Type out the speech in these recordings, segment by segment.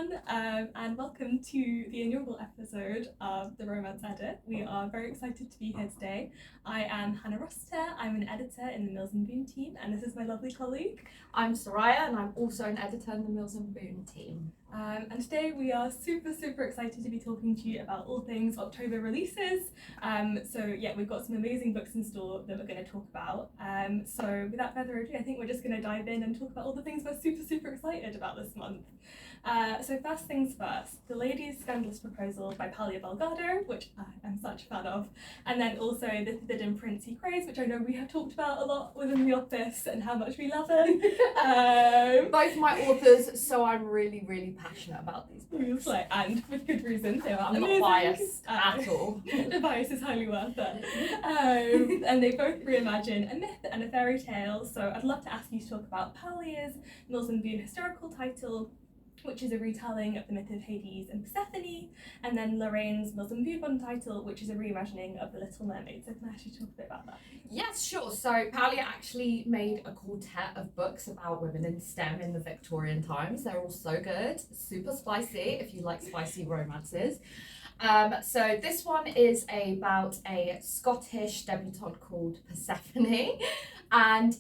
everyone, and welcome to the inaugural episode of the Romance Edit. We are very excited to be here today. I am Hannah Rossiter. I'm an editor in the Mills and Boon team, and this is my lovely colleague. I'm Soraya, and I'm also an editor in the Mills and Boon team. And today we are super excited to be talking to you about all things October releases. We've got some amazing books in store that we're going to talk about. So without further ado, I think we're just going to dive in and talk about all the things we're super excited about this month. So first things first, The Lady's Scandalous Proposal by Palia Belgado, which I'm such a fan of, and then also The Forbidden Prince He Craves, which I know we have talked about a lot within the office and how much we love it. Both my authors, so I'm really passionate about these books. And with good reason, they are I'm amazing. not biased at all. The bias is highly worth it. And they both reimagine a myth and a fairy tale, so I'd love to ask you to talk about Palia's Mills and Boon historical title, which is a retelling of the myth of Hades and Persephone, and then Lorraine's Mills and Boon title, which is a reimagining of The Little Mermaid. So can I actually talk a bit about that? Yes, sure. So Palia actually made a quartet of books about women in STEM in the Victorian times. They're all so good, super spicy if you like spicy romances. So this one is about a Scottish debutante called Persephone, and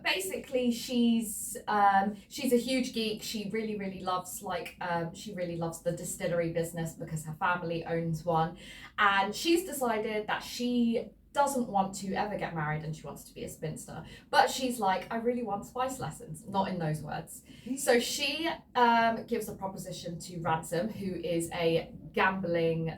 basically she's a huge geek. She really loves the distillery business because her family owns one, and she's decided that she doesn't want to ever get married and she wants to be a spinster, but she's like, I really want spice lessons, not in those words. So she gives a proposition to Ransom, who is a gambling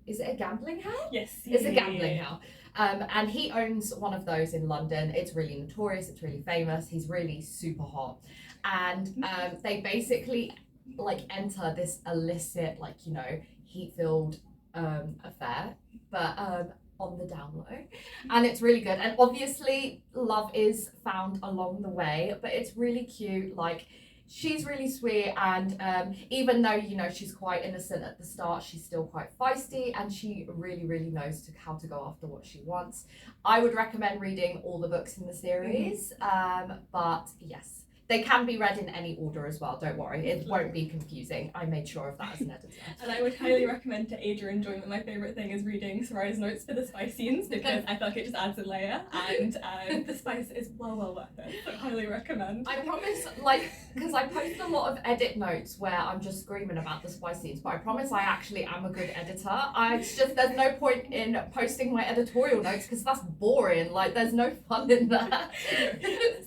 is it a gambling house? Yes, It's a gambling house. And he owns one of those in London. It's really notorious, it's really famous, he's really super hot, and they basically enter this illicit heat-filled affair, but on the down low, and it's really good. And obviously love is found along the way, but it's really cute. She's really sweet, and even though she's quite innocent at the start, she's still quite feisty, and she really knows how to go after what she wants. I would recommend reading all the books in the series, but yes, they can be read in any order as well, don't worry, it won't be confusing. I made sure of that as an editor. And I would highly recommend to aid your enjoyment. My favourite thing is reading Soraya's notes for the spice scenes, because I feel like it just adds a layer, and the spice is well worth it, so highly recommend. I promise, because I post a lot of edit notes where I'm just screaming about the spice scenes, but I promise I actually am a good editor. It's just there's no point in posting my editorial notes because that's boring, there's no fun in that.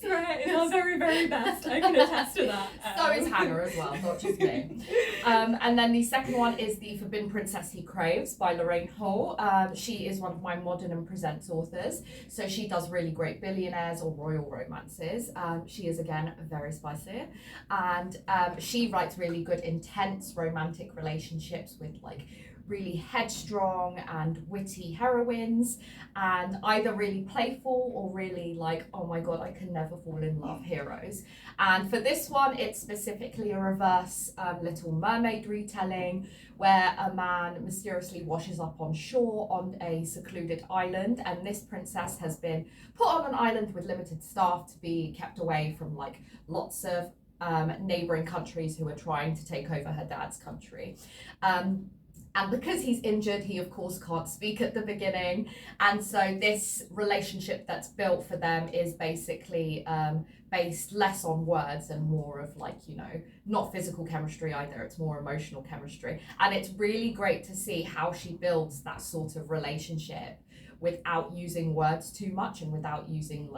Soraya is our very best. I can attest to that. So is Hannah as well, not just me. And then the second one is The Forbidden Princess He Craves by Lorraine Hall. She is one of my Modern and Presents authors, so she does really great billionaires or royal romances. She is again very spicy, and she writes really good intense romantic relationships with really headstrong and witty heroines, and either really playful or really oh my god, I can never fall in love heroes. And for this one, it's specifically a reverse Little Mermaid retelling, where a man mysteriously washes up on shore on a secluded island, and this princess has been put on an island with limited staff to be kept away from lots of neighbouring countries who are trying to take over her dad's country. And because he's injured, he of course can't speak at the beginning. And so this relationship that's built for them is basically based less on words and more of not physical chemistry either, it's more emotional chemistry. And it's really great to see how she builds that sort of relationship without using words too much and without using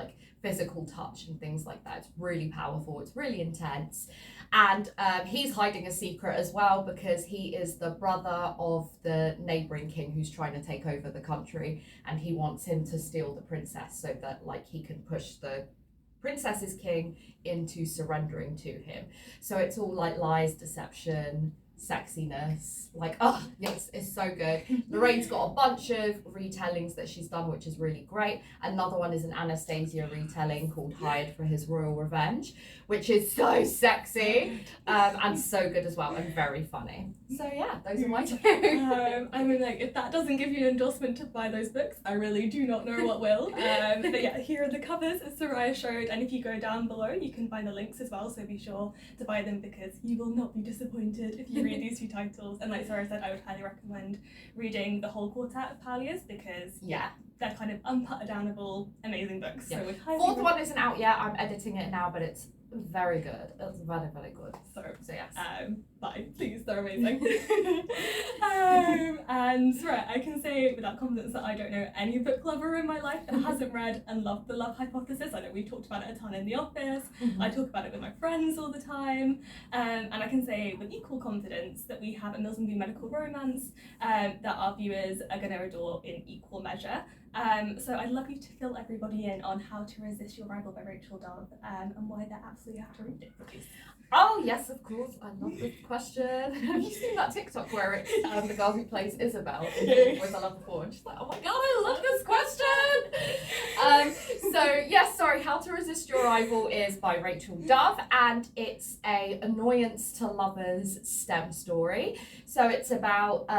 physical touch and things like that. It's really powerful, it's really intense. And he's hiding a secret as well, because he is the brother of the neighbouring king who's trying to take over the country, and he wants him to steal the princess so that he can push the princess's king into surrendering to him. So it's all lies, deception, sexiness. Like, oh yes, it's so good. Lorraine's got a bunch of retellings that she's done, which is really great. Another one is an Anastasia retelling called Hired for His Royal Revenge, which is so sexy and so good as well, and very funny. So yeah, those are my two. I mean, like, if that doesn't give you an endorsement to buy those books, I really do not know what will. But yeah, here are the covers as Soraya showed, and if you go down below, you can find the links as well, so be sure to buy them because you will not be disappointed if you read these two titles. And like Soraya said, I would highly recommend reading the whole quartet of Pallias because they're kind of unput-downable, amazing books. Yeah. So with fourth one isn't out yet. I'm editing it now, but it's very good. It's very, very good. So yes. Buy, please, they're amazing. And Soraya, I can say without confidence that I don't know any book lover in my life that hasn't read and loved The Love Hypothesis. I know we talked about it a ton in the office. I talk about it with my friends all the time. And I can say with equal confidence that we have a Mills and Boon medical romance that our viewers are going to adore in equal measure. So I'd love you to fill everybody in on How to Resist Your Rival by Rachel Dove and why they absolutely have to read it, please. Oh yes, of course. I love this question. Have you seen that TikTok where it's the girl who plays Isabel in Boys I Love Before? And she's like, oh my god, I love this question. So yes, sorry. How to Resist Your Rival is by Rachel Dove, and it's a annoyance to lovers STEM story. So it's about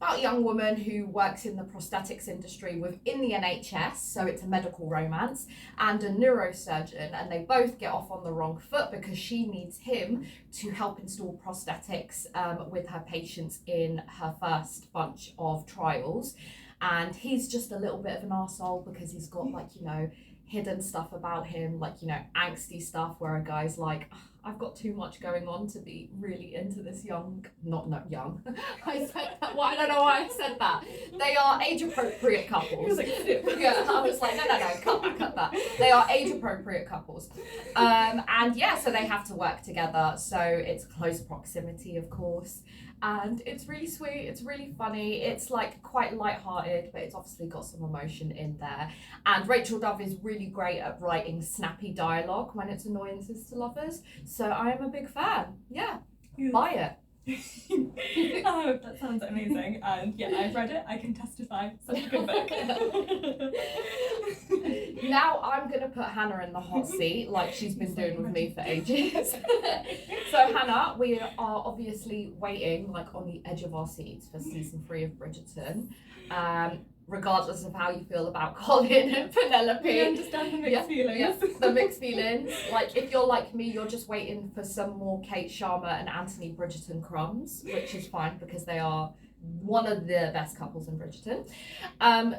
a young woman who works in the prosthetics industry within the NHS, so it's a medical romance, and a neurosurgeon, and they both get off on the wrong foot because she needs him to help install prosthetics with her patients in her first bunch of trials. And he's just a little bit of an arsehole because he's got, like, you know, hidden stuff about him, like, you know, angsty stuff where a guy's like, I've got too much going on to be really into this young, not young. I said that, well, I don't know why I said that. They are age-appropriate couples. Yeah, I was like, no, cut that. They are age-appropriate couples. And yeah, so they have to work together. So it's close proximity, of course. And it's really sweet, it's really funny, it's like quite light-hearted, but it's obviously got some emotion in there. And Rachel Dove is really great at writing snappy dialogue when it's annoyances to lovers. So I am a big fan. Yeah, buy it. Oh, that sounds amazing. And yeah, I've read it, I can testify. Such a good book. Now I'm going to put Hannah in the hot seat like she's been doing with me for ages. So Hannah, we are obviously waiting like on the edge of our seats for season 3 of Bridgerton. Regardless of how you feel about Colin and Penelope. We understand the mixed feelings. Yeah, the mixed feelings. Like, if you're like me, you're just waiting for some more Kate Sharma and Anthony Bridgerton crumbs, which is fine because they are one of the best couples in Bridgerton.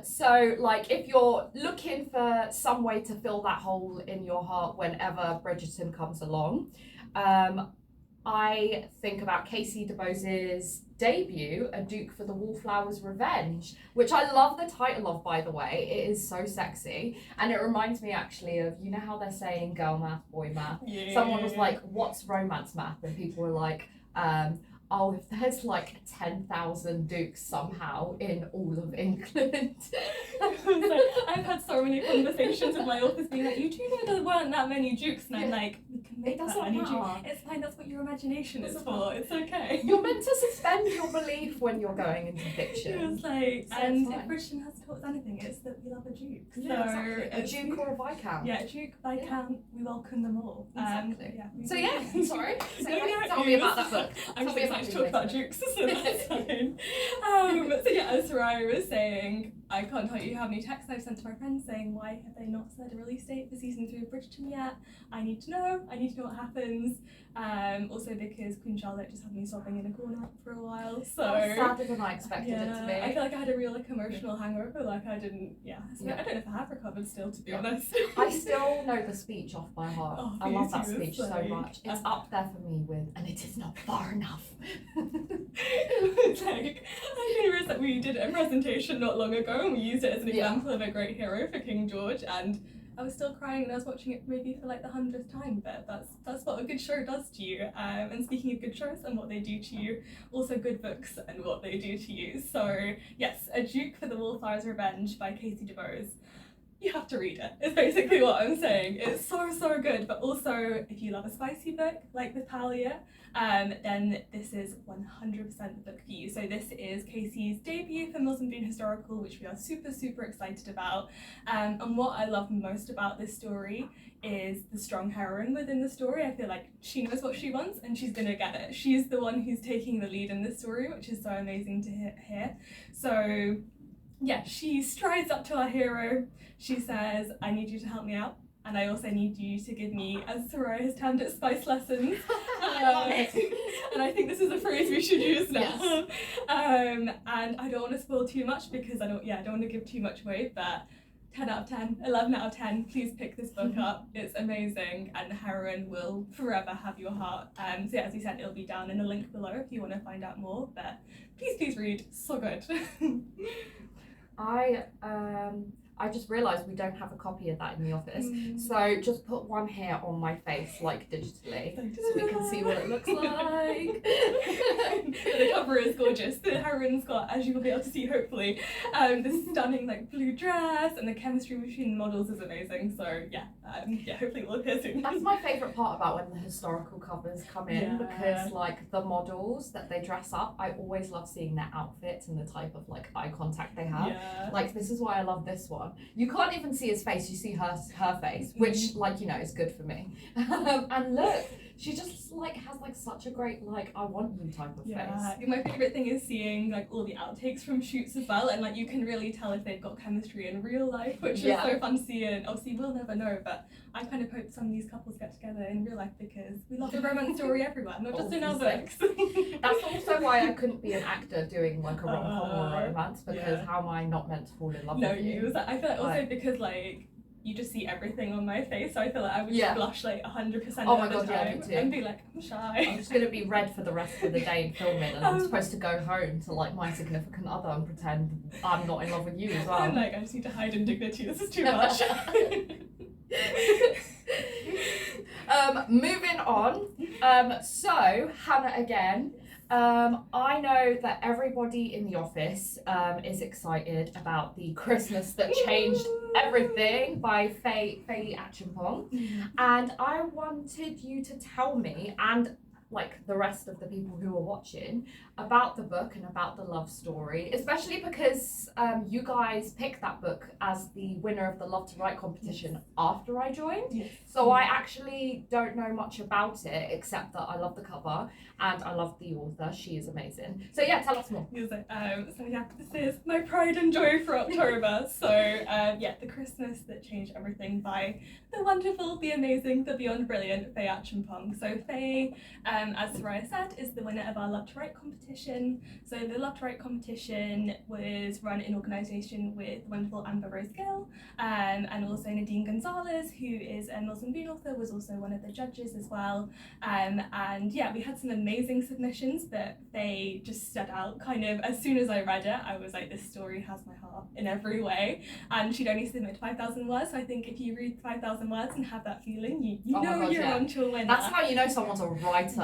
So, like, if you're looking for some way to fill that hole in your heart whenever Bridgerton comes along, I think about Casey DeBose's debut, A Duke for the Wallflower's Revenge, which I love the title of, by the way. It is so sexy, and it reminds me actually of, you know how they're saying girl math, boy math? Yeah. Someone was like, what's romance math? And people were like, oh, if there's like 10,000 dukes somehow in all of England. I've had so many conversations with my authors being like, you do know there weren't that many dukes, and I'm like, we can make that many dukes. It's fine, that's what your imagination is for, it's okay. You're meant to suspend your belief when you're going into fiction. It's like, so and if Bridgerton has taught us anything, it's that we love a duke. Yeah, so exactly. A duke or a viscount. Yeah, a duke, viscount, we welcome them all. Exactly. So yeah, sorry. Tell me about that book. I'm so excited to talk about dukes, so that's fine. So yeah, as Soraya was saying, I can't tell you how many texts I've sent to my friends saying, why have they not said a release date for season 3 of Bridgerton yet? I need to know what happens. Also because Queen Charlotte just had me sobbing in a corner for a while, so sadder than I expected it to be. I feel like I had a real like emotional hangover, like I didn't, so I don't know if I have recovered still, to be honest. I still know the speech off by heart. Oh, I love that speech so much. It's up there for me with, and it is not far enough. It's like, I realised that we did a presentation not long ago and we used it as an example of a great hero for King George, and I was still crying and I was watching it maybe for like the 100th time, but that's what a good show does to you. And speaking of good shows and what they do to you, also good books and what they do to you. So yes, A Duke for the Wallflower's Revenge by Casey DeBose. you have to read it. It's basically what I'm saying. It's so good. But also, if you love a spicy book like with Talia, then this is 100% the book for you. So this is Casey's debut for Mills and Boon Historical, which we are super excited about. And what I love most about this story is the strong heroine within the story. I feel like she knows what she wants and she's gonna get it. She's the one who's taking the lead in this story, which is so amazing to hear. So yeah, she strides up to our hero. She says, I need you to help me out. And I also need you to give me, as Soraya has termed it, spice lessons. And I think this is a phrase we should use now. Yes. And I don't want to spoil too much because I don't want to give too much away, but 10 out of 10, 11 out of 10, please pick this book up. It's amazing and the heroine will forever have your heart. So yeah, as you said, it'll be down in the link below if you want to find out more, but please read, so good. I just realised we don't have a copy of that in the office, so just put one here on my face, like digitally, so we can see what it looks like. The cover is gorgeous. The heroine's got, as you will be able to see hopefully, this stunning like blue dress, and the chemistry between the models is amazing. So yeah, hopefully it will appear soon. That's my favourite part about when the historical covers come in, because like the models that they dress up, I always love seeing their outfits and the type of like eye contact they have. Like this is why I love this one. You can't even see his face, you see her face, which like, you know, is good for me. And look, she just like has like such a great like I want you type of face. My favourite thing is seeing like all the outtakes from shoots as well, and like you can really tell if they've got chemistry in real life, which is so fun to see. And obviously we'll never know, but I kind of hope some of these couples get together in real life because we love a romance story everywhere, not just in our books. That's also why I couldn't be an actor doing like a rom-com or a romance, because how am I not meant to fall in love with you? I feel like also because like you just see everything on my face, so I feel like I would just blush like 100% of the time and be like, I'm shy. I'm just going to be red for the rest of the day and filming, and I'm supposed to go home to like my significant other and pretend I'm not in love with you as well. I'm like, I just need to hide in dignity, this is too much. Moving on, so Hannah again. I know that everybody in the office is excited about the Christmas that changed everything by Faye Acheampong, and I wanted you to tell me, and like the rest of the people who are watching, about the book and about the love story, especially because you guys picked that book as the winner of the Love to Write competition after I joined. So I actually don't know much about it except that I love the cover and I love the author. She is amazing. So yeah, tell us more. So yeah, this is my pride and joy for October. So yeah, The Christmas That Changed Everything by the wonderful, the amazing, the beyond brilliant Faye Acheampong. So Faye, as Soraya said, is the winner of our Love to Write competition. So the Love to Write competition was run in organisation with the wonderful Amber Rose Gill, and also Nadine Gonzalez, who is a Mills and Boon author, was also one of the judges as well. And yeah, we had some amazing submissions, but they just stood out kind of as soon as I read it. I was like, this story has my heart in every way. And she'd only submit 5,000 words, so I think if you read 5,000 words and have that feeling, you know you're on to a winner. That's how you know someone's a writer.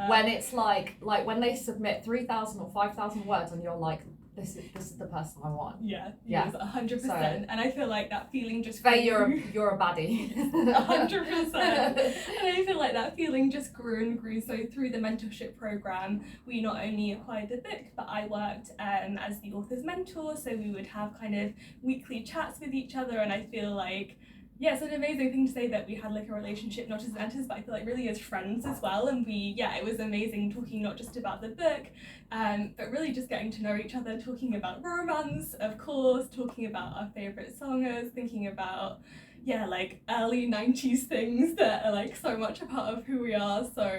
When it's like when they submit 3,000 or 5,000 words and you're like, this is the person I want. Yeah, 100%. So, and I feel like that feeling just Faye, you're a baddie. 100%. And I feel like that feeling just grew and grew. So through the mentorship program, we not only acquired the book, but I worked as the author's mentor. So we would have kind of weekly chats with each other, and I feel like it's an amazing thing to say that we had like a relationship, not just as mentors, but I feel like really as friends as well. And it was amazing talking not just about the book, but really just getting to know each other, talking about romance, of course, talking about our favourite songers, thinking about, like early 90s things that are like so much a part of who we are. So,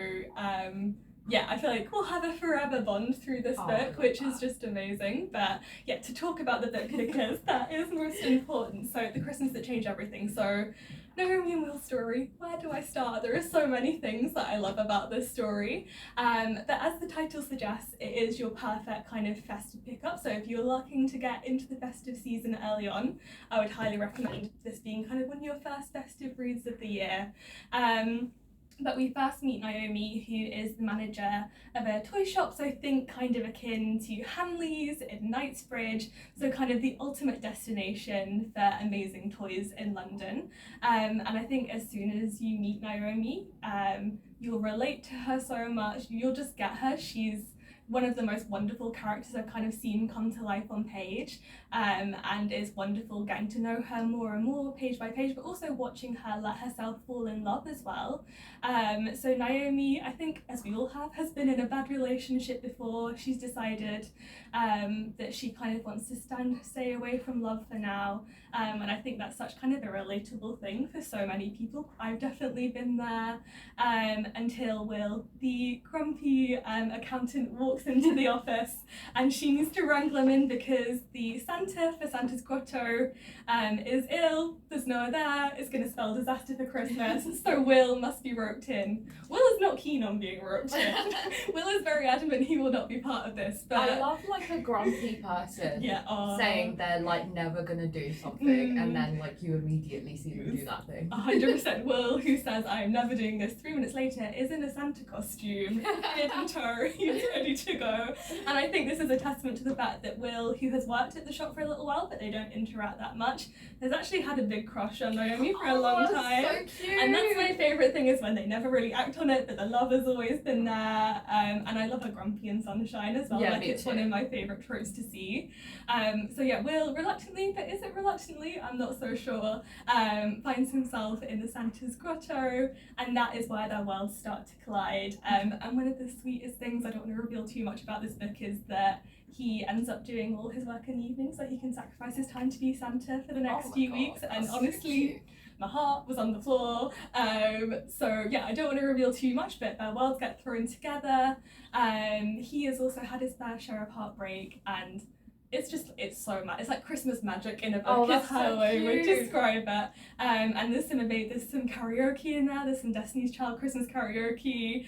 I feel like we'll have a forever bond through this book, which is just amazing. But to talk about the book because that is most important. So The Christmas That Changed Everything. So Naomi and Will's story, where do I start? There are so many things that I love about this story. But as the title suggests, it is your perfect kind of festive pickup. So if you're looking to get into the festive season early on, I would highly recommend this being kind of one of your first festive reads of the year. But we first meet Naomi, who is the manager of a toy shop, so I think kind of akin to Hamley's in Knightsbridge, so kind of the ultimate destination for amazing toys in London. And I think as soon as you meet Naomi, you'll relate to her so much, you'll just get her. She's one of the most wonderful characters I've kind of seen come to life on page, and it's wonderful getting to know her more and more page by page, but also watching her let herself fall in love as well. So Naomi, I think, as we all have, has been in a bad relationship before. She's decided that she kind of wants to stay away from love for now, and I think that's such kind of a relatable thing for so many people. I've definitely been there, until Will, the grumpy accountant, walks into the office and she needs to wrangle him in because the Santa for Santa's Grotto is ill, there's no one there, it's going to spell disaster for Christmas, so Will must be roped in. Will is not keen on being roped in. Will is very adamant he will not be part of this, but I love like a grumpy person saying they're like never gonna do something and then like you immediately see them do that thing. 100% Will, who says I am never doing this, 3 minutes later is in a Santa costume, beard and tow, he's ready to go. And I think this is a testament to the fact that Will, who has worked at the shop for a little while but they don't interact that much, has actually had a big crush on Naomi for a long time. So cute. And that's my favourite thing, is when they never really act on it but the love has always been there. And I love a grumpy and sunshine as well. Like it's one of my favourite tropes to see. So yeah, Will reluctantly, but is it reluctantly? I'm not so sure. Finds himself in the Santa's Grotto, and that is where their worlds start to collide. And one of the sweetest things, I don't want to reveal too much about this book, is that he ends up doing all his work in the evenings, so he can sacrifice his time to be Santa for the next few weeks. And honestly, my heart was on the floor. So yeah, I don't want to reveal too much, but their worlds get thrown together. He has also had his fair share of heartbreak, and it's so mad. It's like Christmas magic in a book, is how I would describe it. And there's some karaoke in there. There's some Destiny's Child Christmas karaoke.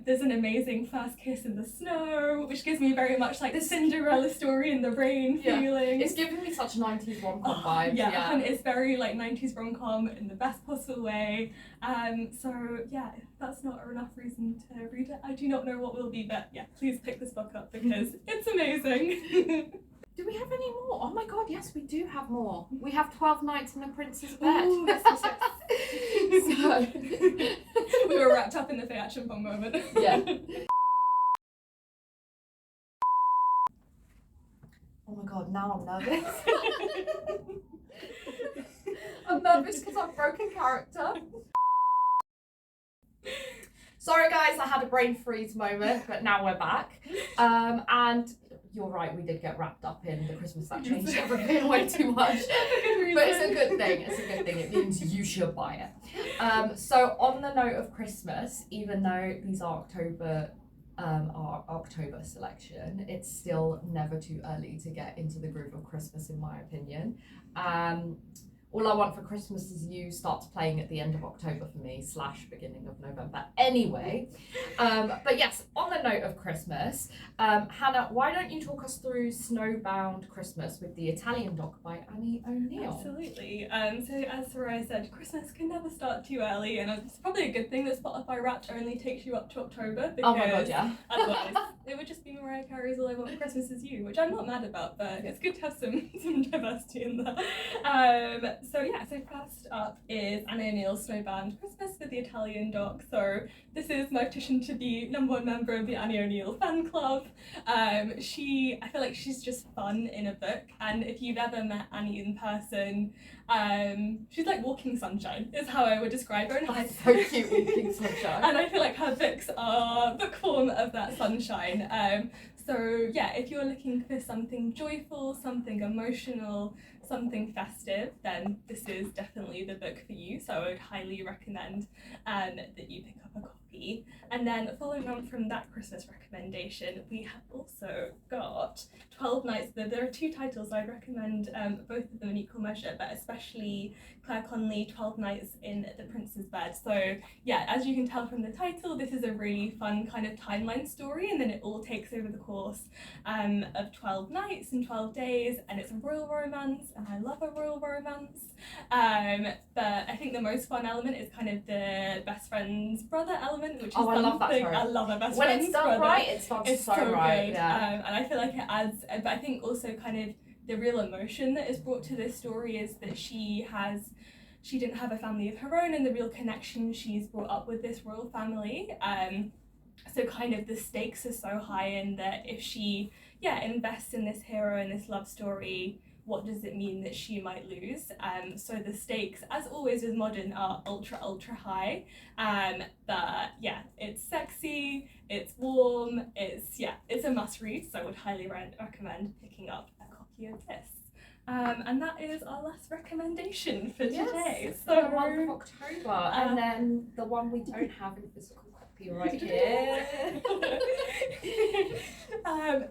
There's an amazing first kiss in the snow, which gives me very much like the Cinderella story in the rain feeling. It's giving me such 90s rom-com vibes. Yeah, and it's very like 90s rom-com in the best possible way. So yeah, if that's not enough reason to read it, I do not know what will be, but yeah, please pick this book up because it's amazing. Do we have any more? Oh my god, yes, we do have more. We have 12 Nights in the Prince's Bed. Ooh, so, we were wrapped up in the Action Pong moment. Yeah. Oh my god, now I'm nervous. I'm nervous because I've broken character. Sorry guys, I had a brain freeze moment, but now we're back. And you're right, we did get wrapped up in the Christmas that changed everything way too much. But it's a good thing. It's a good thing. It means you should buy it. So on the note of Christmas, even though these are our October selection, it's still never too early to get into the groove of Christmas, in my opinion. All I Want for Christmas Is You starts playing at the end of October for me, / beginning of November anyway. But yes, on the note of Christmas, Hannah, why don't you talk us through Snowbound Christmas with the Italian doc by Annie O'Neill? Absolutely. So as Soraya said, Christmas can never start too early, and it's probably a good thing that Spotify Wrapped only takes you up to October, because oh my god, yeah. Otherwise it would just be Mariah Carey's All I Want for Christmas Is You, which I'm not mad about, but it's good to have some diversity in there. So first up is Annie O'Neill's Snowbound Christmas with the Italian doc. So this is my petition to be #1 member of the Annie O'Neill fan club. I feel like she's just fun in a book, and if you've ever met Annie in person, she's like walking sunshine is how I would describe her. And so cute, walking sunshine. And I feel like her books are book form of that sunshine. So yeah, if you're looking for something joyful, something emotional, something festive, then this is definitely the book for you. So I would highly recommend that you pick up a copy. And then following on from that Christmas recommendation, we have also got 12 Nights. There are 2 titles I'd recommend, both of them in equal measure, but especially Claire Connelly, 12 Nights in the Prince's Bed. So yeah, as you can tell from the title, this is a really fun kind of timeline story, and then it all takes over the course of 12 nights and 12 days, and it's a royal romance, and I love a royal romance. But I think the most fun element is kind of the best friend's brother element, which is I love that something trope. I love a best When friend's it's done brother. right, it's done It's so right. good. Yeah. And I feel like it adds, but I think also kind of the real emotion that is brought to this story is that she didn't have a family of her own, and the real connection she's brought up with this royal family. So kind of the stakes are so high in that if she invests in this hero and this love story, what does it mean that she might lose? So the stakes, as always with modern, are ultra high. But yeah, it's sexy, it's warm, it's a must read, so I would highly recommend picking up a copy of this. And that is our last recommendation for today. So the month of October, and then the one we don't have in physical copy right here.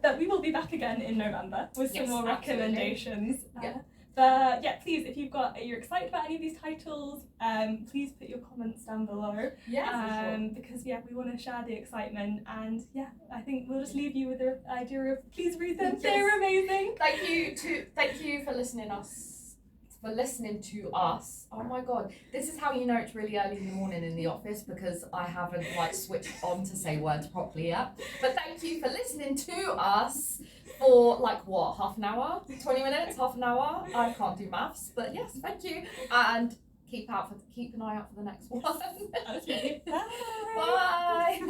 But we will be back again in November with some more recommendations. But yeah, please, if you're excited about any of these titles, please put your comments down below. Because we want to share the excitement, and I think we'll just leave you with the idea of please read them. They're amazing. Thank you for listening to us. Oh my god, this is how you know it's really early in the morning in the office, because I haven't switched on to say words properly yet. But thank you for listening to us for half an hour, 20 minutes, half an hour. I can't do maths, but yes, thank you, and keep an eye out for the next one. Okay. Bye. Bye.